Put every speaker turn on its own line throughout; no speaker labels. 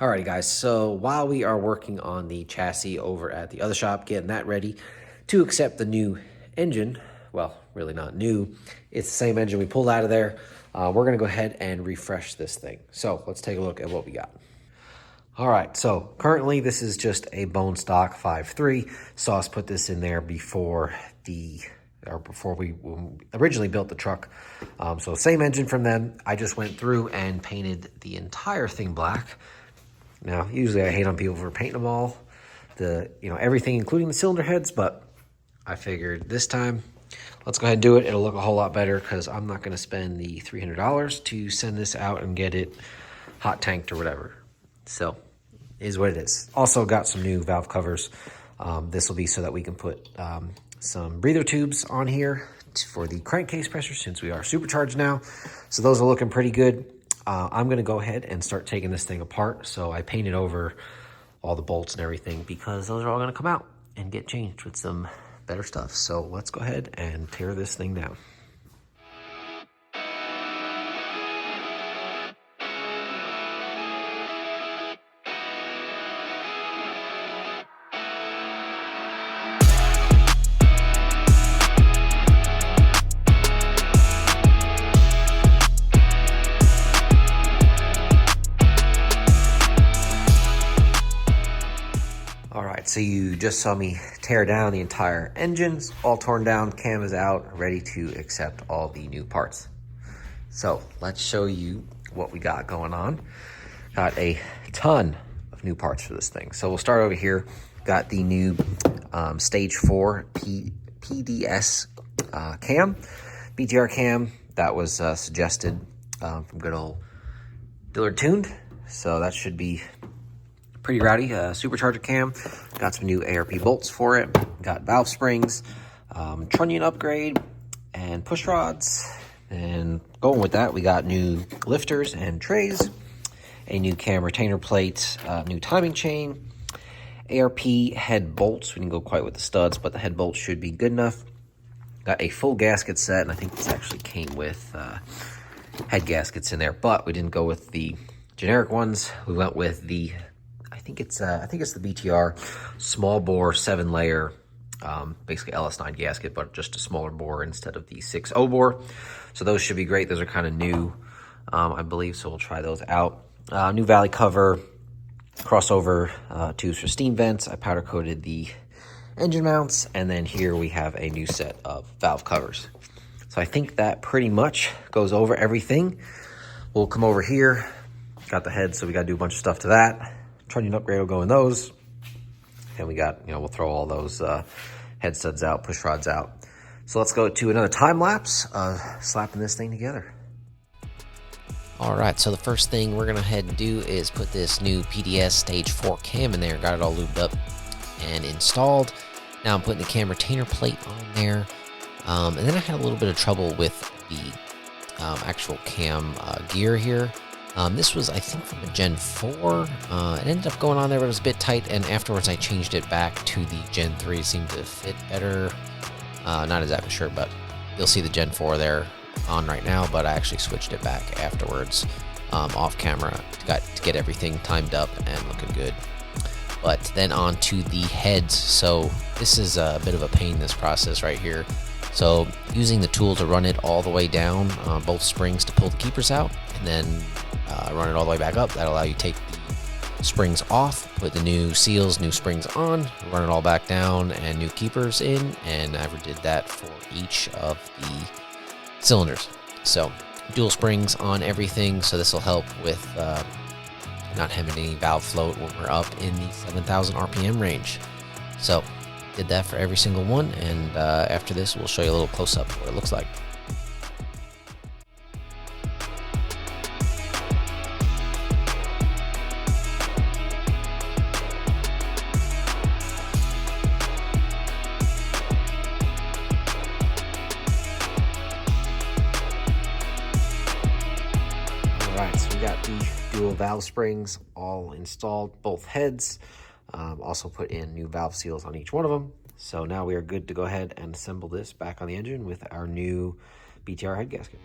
Alrighty guys, so while we are working on the chassis over at the other shop, getting that ready to accept the new engine, well, really not new, it's the same engine we pulled out of there. We're gonna go ahead and refresh this thing. So let's take a look at what we got. All right, so currently this is just a bone stock 5.3. Sauce put this in there before we originally built the truck. So same engine from them. I just went through and painted the entire thing black. Now, usually I hate on people for painting them all, everything, including the cylinder heads, but I figured this time, let's go ahead and do it. It'll look a whole lot better because I'm not going to spend the $300 to send this out and get it hot tanked or whatever. So, is what it is. Also got some new valve covers. This will be so that we can put some breather tubes on here for the crankcase pressure since we are supercharged now. So those are looking pretty good. I'm going to go ahead and start taking this thing apart. So I painted over all the bolts and everything because those are all going to come out and get changed with some better stuff. So let's go ahead and tear this thing down. All right, so you just saw me tear down the entire engines, all torn down, cam is out, ready to accept all the new parts. So let's show you what we got going on. Got a ton of new parts for this thing. So we'll start over here. Got the new stage 4 PDS cam, BTR cam that was suggested from good old Dillard Tuned. So that should be pretty rowdy. Supercharger cam, got some new ARP bolts for it, got valve springs, trunnion upgrade, and push rods. And going with that, we got new lifters and trays, a new cam retainer plate, new timing chain, ARP head bolts. We didn't go quite with the studs, but the head bolts should be good enough. Got a full gasket set, and I think this actually came with head gaskets in there, but we didn't go with the generic ones. We went with the I think it's the BTR small bore 7-layer, basically LS9 gasket, but just a smaller bore instead of the 6.0 bore. So those should be great. Those are kind of new, I believe. So we'll try those out. New valley cover, crossover tubes for steam vents. I powder coated the engine mounts, and then here we have a new set of valve covers. So I think that pretty much goes over everything. We'll come over here. Got the head, so we got to do a bunch of stuff to that. Trunnion upgrade will go in those. And we got, we'll throw all those head studs out, push rods out. So let's go to another time lapse of slapping this thing together.
All right, so the first thing we're gonna head and do is put this new PDS stage 4 cam in there. Got it all lubed up and installed. Now I'm putting the cam retainer plate on there. And then I had a little bit of trouble with the actual cam gear here. This was, I think, from a Gen 4. It ended up going on there, but it was a bit tight, and afterwards I changed it back to the Gen 3. It seemed to fit better. Not exactly sure, but you'll see the Gen 4 there on right now, but I actually switched it back afterwards off camera to get everything timed up and looking good. But then on to the heads. So this is a bit of a pain, this process right here. So using the tool to run it all the way down, both springs to pull the keepers out, and then run it all the way back up. That'll allow you to take the springs off, put the new seals, new springs on, run it all back down, and new keepers in. And I did that for each of the cylinders. So dual springs on everything. So this will help with not having any valve float when we're up in the 7,000 RPM range. So did that for every single one, and after this we'll show you a little close-up of what it looks like.
Alright, so we got the dual valve springs all installed, both heads. Also put in new valve seals on each one of them. So now we are good to go ahead and assemble this back on the engine with our new BTR head gasket.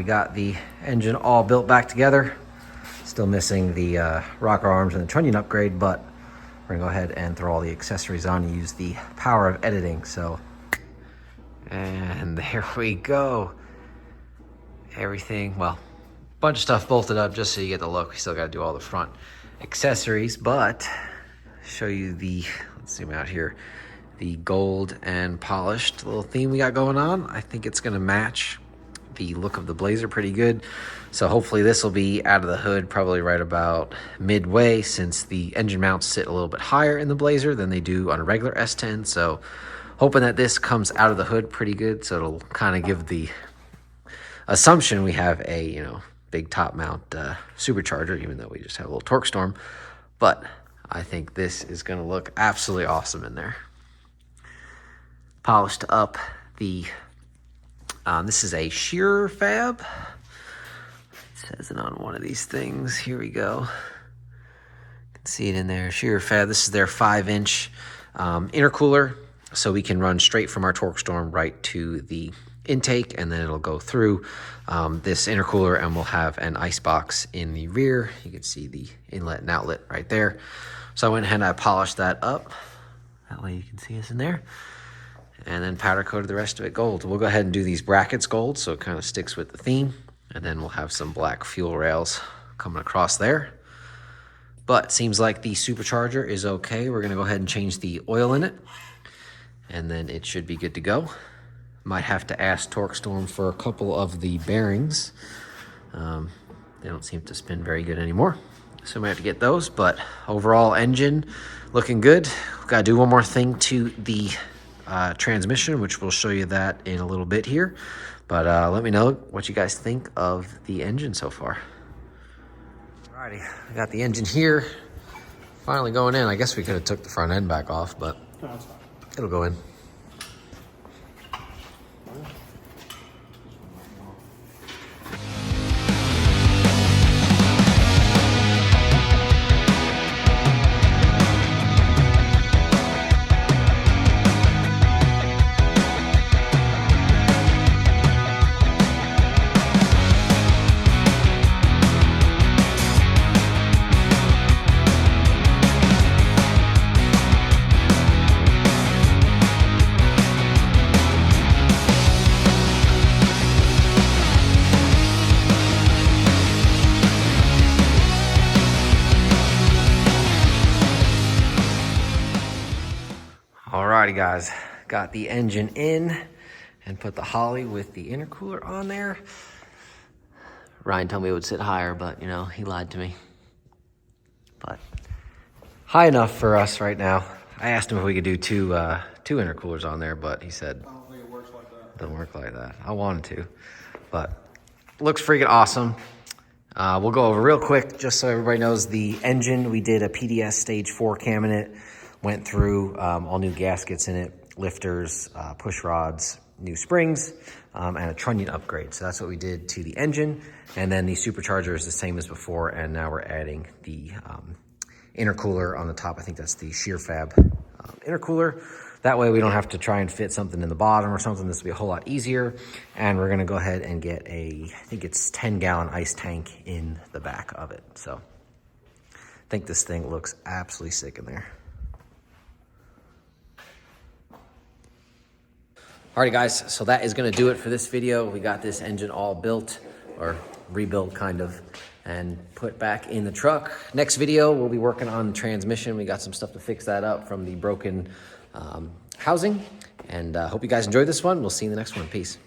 we got the engine all built back together. Still missing the rocker arms and the trunnion upgrade, but we're gonna go ahead and throw all the accessories on and use the power of editing. So, and there we go. Everything, well, bunch of stuff bolted up just so you get the look. We still gotta do all the front accessories, but show you the, let's zoom out here, the gold and polished little theme we got going on. I think it's gonna match the look of the Blazer pretty good. So hopefully this will be out of the hood probably right about midway, since the engine mounts sit a little bit higher in the Blazer than they do on a regular S10. So hoping that this comes out of the hood pretty good, so it'll kind of give the assumption we have a, you know, big top mount supercharger, even though we just have a little torque storm. But I think this is going to look absolutely awesome in there. Polished up the this is a shear fab. It says it on one of these things. Here we go. You can see it in there. Shear fab. This is their 5-inch intercooler, so we can run straight from our torque storm right to the intake, and then it'll go through this intercooler, and we'll have an ice box in the rear. You can see the inlet and outlet right there. So I went ahead and I polished that up. That way you can see us in there. And then powder coated the rest of it gold. We'll go ahead and do these brackets gold, so it kind of sticks with the theme. And then we'll have some black fuel rails coming across there. But seems like the supercharger is okay. We're gonna go ahead and change the oil in it, and then it should be good to go. Might have to ask TorqueStorm for a couple of the bearings. They don't seem to spin very good anymore, so we might have to get those. But overall engine looking good. We've got to do one more thing to the transmission, which we'll show you that in a little bit here. But let me know what you guys think of the engine so far. Alrighty, I got the engine here, finally going in. I guess we could have took the front end back off, but it'll go in. Alrighty guys, got the engine in and put the Holly with the intercooler on there. Ryan told me it would sit higher, but you know, he lied to me. But high enough for us right now. I asked him if we could do two intercoolers on there, but he said, I don't think it works like that. Doesn't work like that. I wanted to, but looks freaking awesome. We'll go over real quick, just so everybody knows the engine. We did a PDS stage 4 cam in it. Went through all new gaskets in it, lifters, push rods, new springs, and a trunnion upgrade. So that's what we did to the engine. And then the supercharger is the same as before, and now we're adding the intercooler on the top. I think that's the shear fab intercooler. That way we don't have to try and fit something in the bottom or something. This will be a whole lot easier. And we're gonna go ahead and get I think it's 10-gallon ice tank in the back of it. So I think this thing looks absolutely sick in there. Alrighty guys, so that is gonna do it for this video. We got this engine all built, or rebuilt kind of, and put back in the truck. Next video, we'll be working on the transmission. We got some stuff to fix that up from the broken housing. And hope you guys enjoyed this one. We'll see you in the next one. Peace.